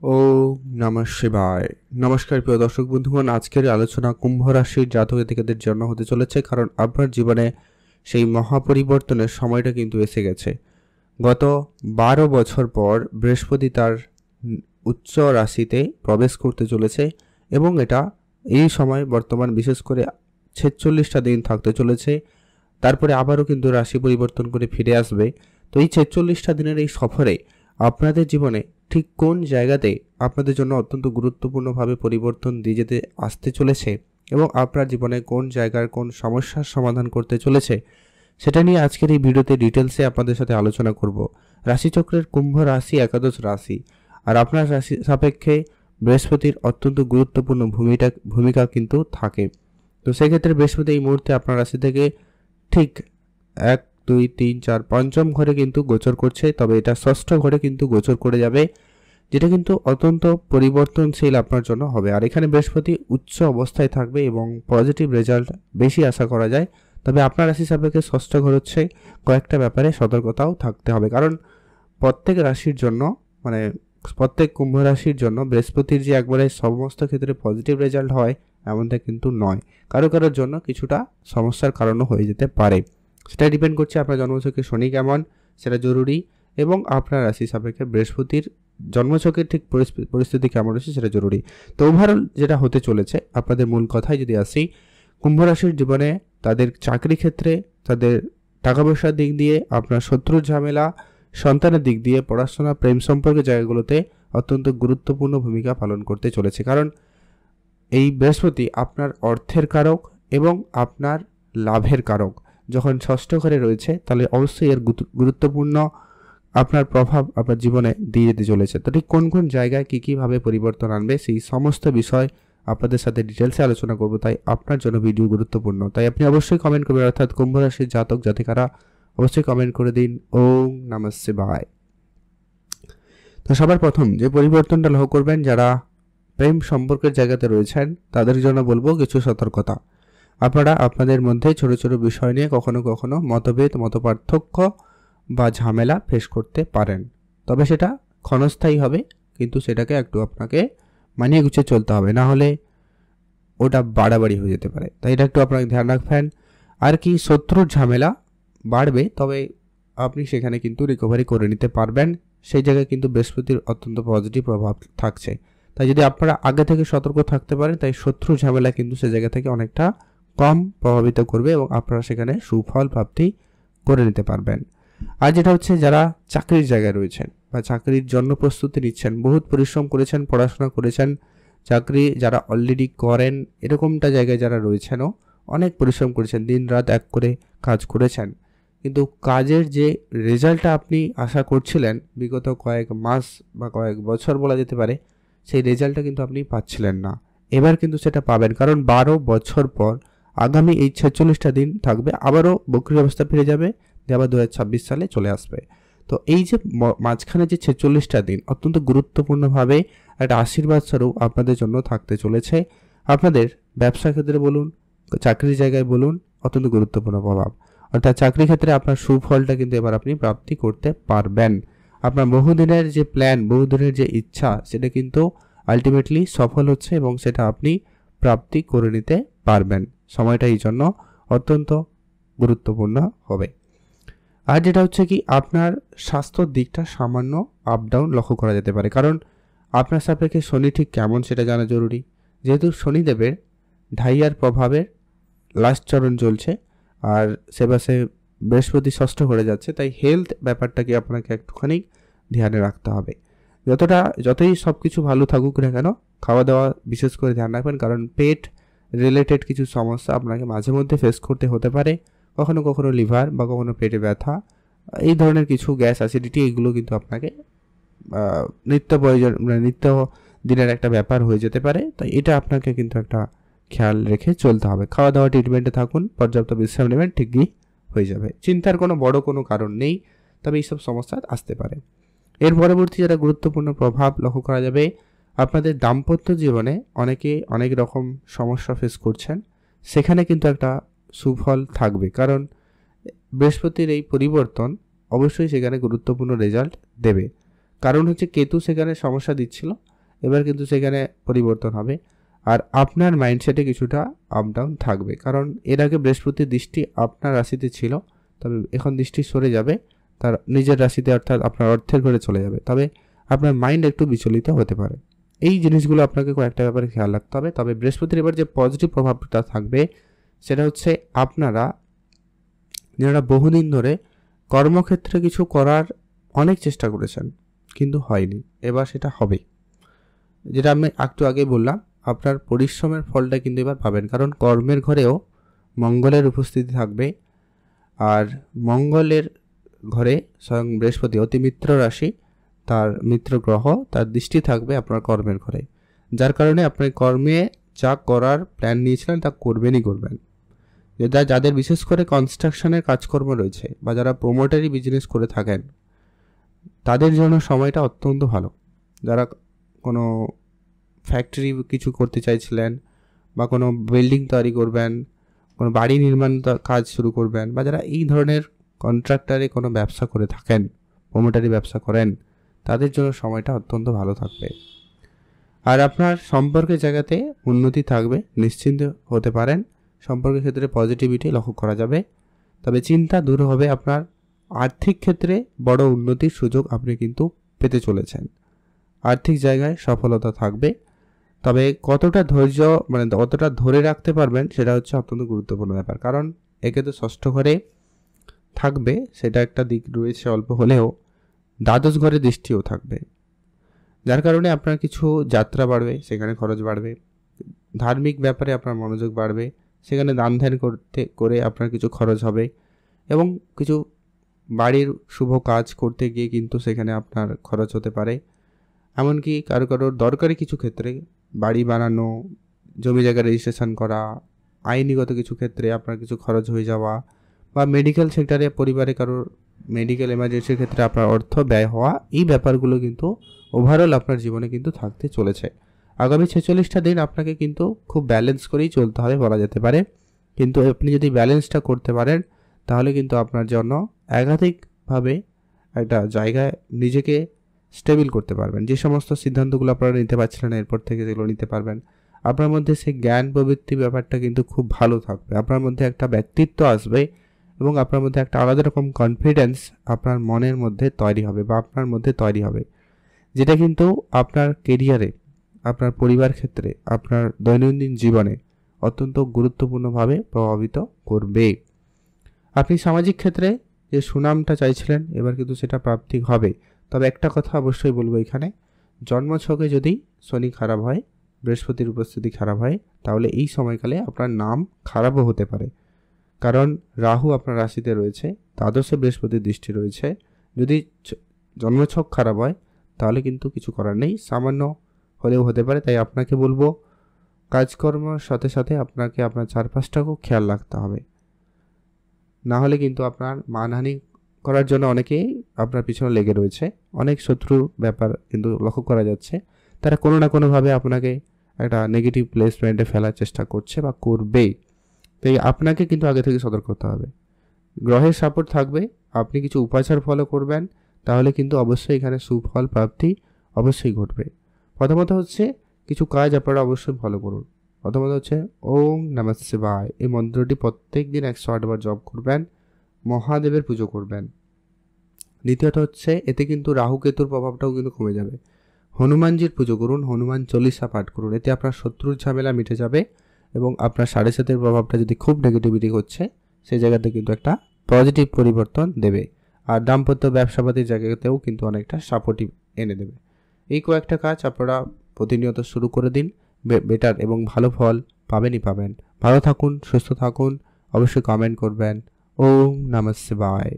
ওম নমঃ শিবায়। নমস্কার প্রিয় দর্শক বন্ধুগণ, আজকের আলোচনা কুম্ভ রাশির জাতক জাতিকাদের জন্য হতে চলেছে, কারণ আপনার জীবনে সেই মহাপরিবর্তনের সময়টা কিন্তু এসে গেছে। গত 12 বছর পর বৃহস্পতি তার উচ্চ রাশিতে প্রবেশ করতে চলেছে এবং এটা এই সময় বর্তমান বিশেষ করে 46টা দিন থাকতে চলেছে। তারপরে আবারও কিন্তু রাশি পরিবর্তন করে ফিরে আসবে। তো এই 46টা দিনের এই সফরে আপনাদের জীবনে ঠিক কোন জায়গাতে আপনাদের জন্য অত্যন্ত গুরুত্বপূর্ণভাবে পরিবর্তন দিয়ে যেতে আসতে চলেছে এবং আপনার জীবনে কোন জায়গার কোন সমস্যার সমাধান করতে চলেছে, সেটা নিয়ে আজকের এই ভিডিওতে ডিটেলসে আপনাদের সাথে আলোচনা করব। রাশিচক্রের কুম্ভ রাশি একাদশ রাশি, আর আপনার রাশি সাপেক্ষে বৃহস্পতির অত্যন্ত গুরুত্বপূর্ণ ভূমিকা কিন্তু থাকে। তো সেক্ষেত্রে বৃহস্পতি এই মুহূর্তে আপনার রাশি থেকে ঠিক 1, 2, 3, 4 পঞ্চম ঘরে কিন্তু গোচর করছে, তবে এটা ষষ্ঠ ঘরে কিন্তু গোচর করে যাবে, যেটা কিন্তু অত্যন্ত পরিবর্তনশীল আপনার জন্য হবে। আর এখানে বৃহস্পতি উচ্চ অবস্থায় থাকবে এবং পজিটিভ রেজাল্ট বেশি আশা করা যায়। তবে আপনার রাশি সাপেক্ষে ষষ্ঠ ঘর হচ্ছে কয়েকটা ব্যাপারে সতর্কতাও থাকতে হবে, কারণ প্রত্যেক রাশির জন্য মানে প্রত্যেক কুম্ভ রাশির জন্য বৃহস্পতির যে একবারে সমস্ত ক্ষেত্রে পজিটিভ রেজাল্ট হয় এমনটা কিন্তু নয়। কারোর জন্য কিছুটা সমস্যার কারণও হয়ে যেতে পারে। সেটা ডিপেন্ড করছে আপনার জন্মছকে শনি কেমন, সেটা জরুরি, এবং আপনার রাশি সাপেক্ষে বৃহস্পতির জন্মছকের ঠিক পরিস্থিতি কেমন রয়েছে সেটা জরুরি। তো ওভারঅল যেটা হতে চলেছে, আপনাদের মূল কথায় যদি আসি, কুম্ভ রাশির জীবনে তাদের চাকরি ক্ষেত্রে, তাদের টাকা পয়সার দিক দিয়ে, আপনার শত্রুর ঝামেলা, সন্তানের দিক দিয়ে, পড়াশোনা, প্রেম সম্পর্কের জায়গাগুলোতে অত্যন্ত গুরুত্বপূর্ণ ভূমিকা পালন করতে চলেছে। কারণ এই বৃহস্পতি আপনার অর্থের কারক এবং আপনার লাভের কারক। যখন ষষ্ঠ ঘরে রয়েছে তাহলে অবশ্যই এর গুরুত্বপূর্ণ আপনার প্রভাব আপনার জীবনে দিয়ে যেতে চলেছে। তো ঠিক কোন কোন জায়গায় কীভাবে পরিবর্তন আনবে সেই সমস্ত বিষয় আপনাদের সাথে ডিটেলসে আলোচনা করব, তাই আপনার জন্য ভিডিও গুরুত্বপূর্ণ। তাই আপনি অবশ্যই কমেন্ট করবেন, অর্থাৎ কুম্ভ রাশির জাতক জাতিকারা অবশ্যই কমেন্ট করে দিন ওম নমঃ শিবায়। তো সবার প্রথম যে পরিবর্তনটা লক্ষ্য করবেন, যারা প্রেম সম্পর্কের জায়গাতে রয়েছেন তাদের জন্য বলবো কিছু সতর্কতা। আপনারা আপনাদের মধ্যে ছোট ছোট বিষয় নিয়ে কখনো কখনো মতভেদ, মতপার্থক্য বা ঝামেলা ফেস করতে পারেন, তবে সেটা ক্ষণস্থায়ী হবে, কিন্তু সেটাকে একটু আপনাকে মানিয়ে গুছিয়ে চলতে হবে, না হলে ওটা বাড়াবাড়ি হয়ে যেতে পারে। তাই এটা একটু আপনাকে ধ্যান রাখবেন। আর কি, শত্রুর ঝামেলা বাড়বে, তবে আপনি সেখানে কিন্তু রিকভারি করে নিতে পারবেন। সেই জায়গায় কিন্তু বৃহস্পতির অত্যন্ত পজিটিভ প্রভাব থাকছে। তাই যদি আপনারা আগে থেকে সতর্ক থাকতে পারেন, তাই শত্রু ঝামেলা কিন্তু সে জায়গা থেকে অনেকটা কম প্রভাবিত করবে এবং আপনারা সেখানে সুফল প্রাপ্তি করে নিতে পারবেন। আর যেটা হচ্ছে, যারা চাকরির জায়গায় রয়েছেন বা চাকরির জন্য প্রস্তুতি নিচ্ছেন, বহুত পরিশ্রম করেছেন, পড়াশোনা করেছেন, চাকরি যারা অলরেডি করেন এরকমটা জায়গায় যারা রয়েছেনও অনেক পরিশ্রম করেছেন, দিন রাত এক করে কাজ করেছেন, কিন্তু কাজের যে রেজাল্টটা আপনি আশা করছিলেন বিগত কয়েক মাস বা কয়েক বছর বলা যেতে পারে, সেই রেজাল্টটা কিন্তু আপনি পাচ্ছিলেন না। এবার কিন্তু সেটা পাবেন, কারণ 12 বছর পর আগামী এই 46টা দিন থাকবে, আবারও বক্রি অবস্থা ফিরে যাবে, দিয়ে আবার 2026 সালে চলে আসবে। তো এই যে মাঝখানে যে 46টা দিন অত্যন্ত গুরুত্বপূর্ণভাবে একটা আশীর্বাদ স্বরূপ আপনাদের জন্য থাকতে চলেছে। আপনাদের ব্যবসা ক্ষেত্রে বলুন, চাকরির জায়গায় বলুন, অত্যন্ত গুরুত্বপূর্ণ প্রভাব। অর্থাৎ চাকরি ক্ষেত্রে আপনার সুফলটা কিন্তু এবার আপনি প্রাপ্তি করতে পারবেন। আপনার বহুদিনের যে প্ল্যান, বহুদিনের যে ইচ্ছা, সেটা কিন্তু আলটিমেটলি সফল হচ্ছে এবং সেটা আপনি প্রাপ্তি করে নিতে পারবেন। সময়টা এই জন্য অত্যন্ত গুরুত্বপূর্ণ হবে। আর যেটা হচ্ছে কি, আপনার স্বাস্থ্যর দিকটা সামান্য আপ ডাউন লক্ষ্য করা যেতে পারে, কারণ আপনার সাপেক্ষে শনি ঠিক কেমন সেটা জানা জরুরি। যেহেতু শনিদেবের ঢাইয়ার প্রভাবের লাস্ট চরণ চলছে আর সেবাসে বৃহস্পতি ষষ্ঠ ঘরে যাচ্ছে, তাই হেলথ ব্যাপারটাকে আপনাকে একটুখানি ধ্যানে রাখতে হবে। যতই সব কিছু ভালো থাকুক না কেন, খাওয়া দাওয়া বিশেষ করে ধ্যান রাখবেন, কারণ পেট রিলেটেড কিছু সমস্যা আপনাকে মাঝে মধ্যে ফেস করতে হতে পারে। কখনো কখনো লিভার বা কখনো পেটে ব্যথা, এই ধরনের কিছু গ্যাস অ্যাসিডিটি, এগুলো কিন্তু আপনাকে নিত্য প্রয়োজন নিত্য দিনের একটা ব্যাপার হয়ে যেতে পারে। তাই এটা আপনাকে কিন্তু একটা খেয়াল রেখে চলতে হবে। খাওয়া দাওয়া ট্রিটমেন্টে থাকুন, পর্যাপ্ত বিশ্রাম নেবেন, ঠিকই হয়ে যাবে। চিন্তার কোনো বড় কোনো কারণ নেই, তবে এইসব সমস্যা আসতে পারে। এর পরবর্তী যেটা গুরুত্বপূর্ণ প্রভাব লক্ষ্য করা যাবে, আপনাদের দাম্পত্য জীবনে অনেকে অনেক রকম সমস্যা ফেস করছেন, সেখানে কিন্তু একটা সুফল থাকবে, কারণ বৃহস্পতির এই পরিবর্তন অবশ্যই সেখানে গুরুত্বপূর্ণ রেজাল্ট দেবে। কারণ হচ্ছে, কেতু সেখানে সমস্যা দিচ্ছিল, এবার কিন্তু সেখানে পরিবর্তন হবে। আর আপনার মাইন্ডসেটে কিছুটা আপ ডাউন থাকবে, কারণ এর আগে বৃহস্পতির দৃষ্টি আপনার রাশিতে ছিল, তবে এখন দৃষ্টি সরে যাবে তার নিজের রাশিতে, অর্থাৎ আপনার অর্থের ঘরে চলে যাবে। তবে আপনার মাইন্ড একটু বিচলিত হতে পারে। এই জিনিসগুলো আপনাকে কয়েকটা ব্যাপারে খেয়াল রাখতে হবে। তবে বৃহস্পতির এবার যে পজিটিভ প্রভাবটা থাকবে সেটা হচ্ছে আপনারা যারা বহুদিন ধরে কর্মক্ষেত্রে কিছু করার অনেক চেষ্টা করেছেন কিন্তু হয়নি, এবার সেটা হবে। যেটা আমি একটু আগে বললাম, আপনার পরিশ্রমের ফলটা কিন্তু এবার পাবেন, কারণ কর্মের ঘরেও মঙ্গলের উপস্থিতি থাকবে। আর মঙ্গলের ঘরে স্বয়ং বৃহস্পতি অতি মিত্র রাশি, তার মিত্র গ্রহ, তার দৃষ্টি থাকবে আপনার কর্মের ঘরে, যার কারণে আপনার কর্মে যা করার প্ল্যান নিয়েছিলেন তা করবেনই করবেন। যাদের বিশেষ করে কনস্ট্রাকশনের কাজকর্ম রয়েছে বা যারা প্রোমোটারি বিজনেস করে থাকেন তাদের জন্য সময়টা অত্যন্ত ভালো। যারা কোনো ফ্যাক্টরি কিছু করতে চাইছিলেন বা কোনো বিল্ডিং তৈরি করবেন, কোনো বাড়ি নির্মাণ কাজ শুরু করবেন, বা যারা এই ধরনের কন্ট্রাক্টারে কোনো ব্যবসা করে থাকেন, প্রোমোটারি ব্যবসা করেন, তাদের জন্য সময়টা অত্যন্ত ভালো থাকবে। আর আপনার সম্পর্কের জায়গাতে উন্নতি থাকবে, নিশ্চিন্ত হতে পারেন। সম্পর্কের ক্ষেত্রে পজিটিভিটি লক্ষ্য করা যাবে। তবে চিন্তা দূর হবে আপনার। আর্থিক ক্ষেত্রে বড় উন্নতির সুযোগ আপনি কিন্তু পেতে চলেছেন। আর্থিক জায়গায় সফলতা থাকবে, তবে কতটা ধৈর্য কতটা ধরে রাখতে পারবেন সেটা হচ্ছে অত্যন্ত গুরুত্বপূর্ণ ব্যাপার। কারণ একে তো ষষ্ঠ ঘরে থাকবে, সেটা একটা দিক রয়েছে অল্প হলেও, দ্বাদশ ঘরে দৃষ্টিও থাকবে, যার কারণে আপনার কিছু যাত্রা বাড়বে, সেখানে খরচ বাড়বে। ধার্মিক ব্যাপারে আপনার মনোযোগ বাড়বে, সেখানে দান ধ্যান করে আপনার কিছু খরচ হবে। এবং কিছু বাড়ির শুভ কাজ করতে গিয়ে কিন্তু সেখানে আপনার খরচ হতে পারে। এমনকি কারোর দরকারি কিছু ক্ষেত্রে বাড়ি বানানো, জমি জায়গা রেজিস্ট্রেশন করা, আইনিগত কিছু ক্ষেত্রে আপনার কিছু খরচ হয়ে যাওয়া, বা মেডিকেল সেক্টরে পরিবারে কারোর মেডিকেল এমার্জেন্সির ক্ষেত্রে আপনার অর্থ ব্যয় হওয়া, এই ব্যাপারগুলো কিন্তু ওভারঅল আপনার জীবনে কিন্তু থাকতে চলেছে। আগামী 46টা দিন আপনাকে কিন্তু খুব ব্যালেন্স করেই চলতে হবে বলা যেতে পারে। কিন্তু আপনি যদি ব্যালেন্সটা করতে পারেন তাহলে কিন্তু আপনার জন্য একাধিকভাবে একটা জায়গায় নিজেকে স্টেবল করতে পারবেন। যে সমস্ত সিদ্ধান্তগুলো আপনারা নিতে পারছিলেন না, এরপর থেকে সেগুলো নিতে পারবেন। আপনার মধ্যে সেই জ্ঞান প্রবৃত্তি ব্যাপারটা কিন্তু খুব ভালো থাকবে। আপনার মধ্যে একটা ব্যক্তিত্ব আসবে এবং আপনার মধ্যে একটা আলাদা রকম কনফিডেন্স আপনার মনের মধ্যে তৈরি হবে বা আপনার মধ্যে তৈরি হবে, যেটা কিন্তু আপনার কেরিয়ারে, আপনার পরিবার ক্ষেত্রে, আপনার দৈনন্দিন জীবনে অত্যন্ত গুরুত্বপূর্ণভাবে প্রভাবিত করবে। আপনি সামাজিক ক্ষেত্রে যে সুনামটা চাইছিলেন এবার কিন্তু সেটা প্রাপ্তি হবে। তবে একটা কথা অবশ্যই বলবো, এখানে জন্মছকে যদি শনি খারাপ হয়, বৃহস্পতির উপস্থিতি খারাপ হয়, তাহলে এই সময়কালে আপনার নাম খারাপও হতে পারে। কারণ রাহু আপনার রাশিতে রয়েছে, দ্বাদশে বৃহস্পতির দৃষ্টি রয়েছে। যদি জন্মছক খারাপ হয় তাহলে কিন্তু কিছু করার নেই, সামান্য হলেও হতে পারে। তাই আপনাকে বলবো, কাজকর্মের সাথে সাথে আপনাকে আপনার চারপাশটাকেও খেয়াল রাখতে হবে, না হলে কিন্তু আপনার মানহানি করার জন্য অনেকেই আপনার পিছনে লেগে রয়েছে। অনেক শত্রুর ব্যাপার কিন্তু লক্ষ্য করা যাচ্ছে, তারা কোনো না কোনোভাবে আপনাকে একটা নেগেটিভ প্লেসমেন্টে ফেলার চেষ্টা করছে বা করবেই। তাই আপনাকে কিন্তু আগে থেকে সতর্ক হতে হবে। গ্রহের সাপোর্ট থাকবে, আপনি কিছু উপাচার ফলো করবেন, তাহলে কিন্তু অবশ্যই এখানে সুফল প্রাপ্তি অবশ্যই ঘটবে। প্রথমত হচ্ছে কিছু কাজ আপনারা অবশ্যই ফলো করুন। প্রথমত হচ্ছে ওম নমঃ শিবায়, এই মন্ত্রটি প্রত্যেক দিন 108 বার জপ করবেন, মহাদেবের পুজো করবেন। দ্বিতীয়ত হচ্ছে এতে কিন্তু রাহু কেতুর প্রভাবটাও কিন্তু কমে যাবে। হনুমানজির পুজো করুন, হনুমান চল্লিশা পাঠ করুন, এতে আপনার শত্রুর ঝামেলা মিটে যাবে এবং আপনার 7.5-এর প্রভাবটা যদি খুব নেগেটিভিটি হচ্ছে সেই জায়গাতে কিন্তু একটা পজিটিভ পরিবর্তন দেবে। আর দাম্পত্য ব্যবসাপাতির জায়গাতেও কিন্তু অনেকটা সাপোর্টিভ এনে দেবে। এই কয়েকটা কাজ আপনারা প্রতিনিয়ত শুরু করে দিন, বেটার এবং ভালো ফল পাবেনই পাবেন। ভালো থাকুন, সুস্থ থাকুন, অবশ্যই কমেন্ট করবেন। ওম নমঃ শিবায়।